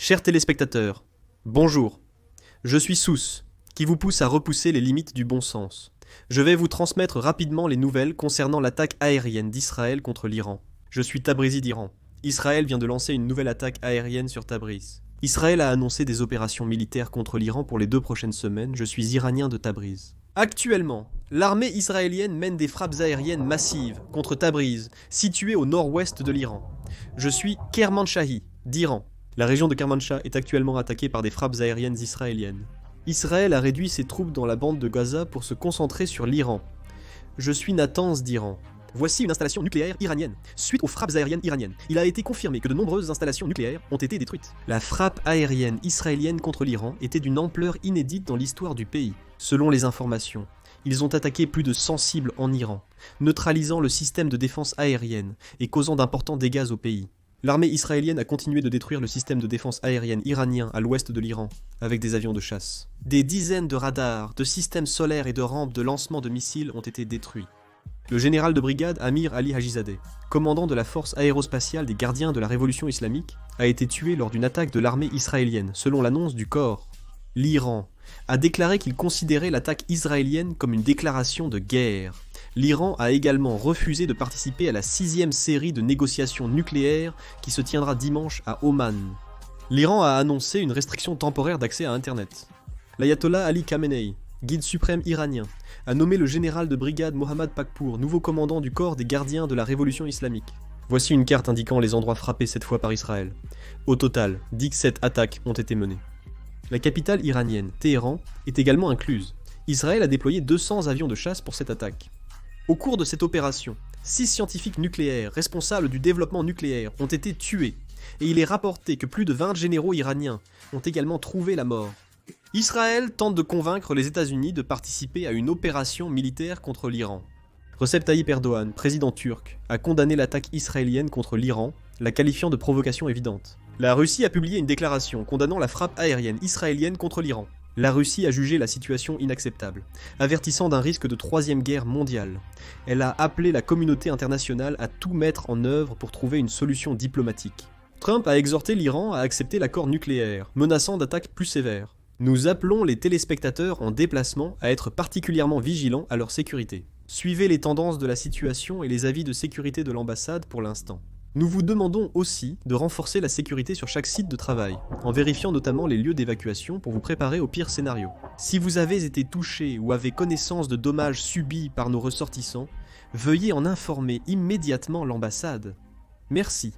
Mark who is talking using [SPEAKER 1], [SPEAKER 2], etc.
[SPEAKER 1] Chers téléspectateurs, bonjour. Je suis Sous, qui vous pousse à repousser les limites du bon sens. Je vais vous transmettre rapidement les nouvelles concernant l'attaque aérienne d'Israël contre l'Iran. Je suis Tabrizi d'Iran. Israël vient de lancer une nouvelle attaque aérienne sur Tabriz. Israël a annoncé des opérations militaires contre l'Iran pour les 2 prochaines semaines. Je suis iranien de Tabriz. Actuellement, l'armée israélienne mène des frappes aériennes massives contre Tabriz, située au nord-ouest de l'Iran. Je suis Kermanshah d'Iran. La région de Kermanshah est actuellement attaquée par des frappes aériennes israéliennes. Israël a réduit ses troupes dans la bande de Gaza pour se concentrer sur l'Iran. Je suis Natanz d'Iran. Voici une installation nucléaire iranienne. Suite aux frappes aériennes iraniennes, il a été confirmé que de nombreuses installations nucléaires ont été détruites. La frappe aérienne israélienne contre l'Iran était d'une ampleur inédite dans l'histoire du pays. Selon les informations, ils ont attaqué plus de 100 cibles en Iran, neutralisant le système de défense aérienne et causant d'importants dégâts au pays. L'armée israélienne a continué de détruire le système de défense aérienne iranien à l'ouest de l'Iran, avec des avions de chasse. Des dizaines de radars, de systèmes solaires et de rampes de lancement de missiles ont été détruits. Le général de brigade Amir Ali Hajizadeh, commandant de la force aérospatiale des gardiens de la révolution islamique, a été tué lors d'une attaque de l'armée israélienne, selon l'annonce du corps. L'Iran a déclaré qu'il considérait l'attaque israélienne comme une déclaration de guerre. L'Iran a également refusé de participer à la 6e série de négociations nucléaires qui se tiendra dimanche à Oman. L'Iran a annoncé une restriction temporaire d'accès à Internet. L'ayatollah Ali Khamenei, guide suprême iranien, a nommé le général de brigade Mohammad Pakpour nouveau commandant du corps des gardiens de la révolution islamique. Voici une carte indiquant les endroits frappés cette fois par Israël. Au total, 17 attaques ont été menées. La capitale iranienne, Téhéran, est également incluse. Israël a déployé 200 avions de chasse pour cette attaque. Au cours de cette opération, 6 scientifiques nucléaires responsables du développement nucléaire ont été tués, et il est rapporté que plus de 20 généraux iraniens ont également trouvé la mort. Israël tente de convaincre les États-Unis de participer à une opération militaire contre l'Iran. Recep Tayyip Erdogan, président turc, a condamné l'attaque israélienne contre l'Iran, la qualifiant de provocation évidente. La Russie a publié une déclaration condamnant la frappe aérienne israélienne contre l'Iran. La Russie a jugé la situation inacceptable, avertissant d'un risque de 3e guerre mondiale. Elle a appelé la communauté internationale à tout mettre en œuvre pour trouver une solution diplomatique. Trump a exhorté l'Iran à accepter l'accord nucléaire, menaçant d'attaques plus sévères. Nous appelons les téléspectateurs en déplacement à être particulièrement vigilants à leur sécurité. Suivez les tendances de la situation et les avis de sécurité de l'ambassade pour l'instant. Nous vous demandons aussi de renforcer la sécurité sur chaque site de travail, en vérifiant notamment les lieux d'évacuation pour vous préparer au pire scénario. Si vous avez été touché ou avez connaissance de dommages subis par nos ressortissants, veuillez en informer immédiatement l'ambassade. Merci.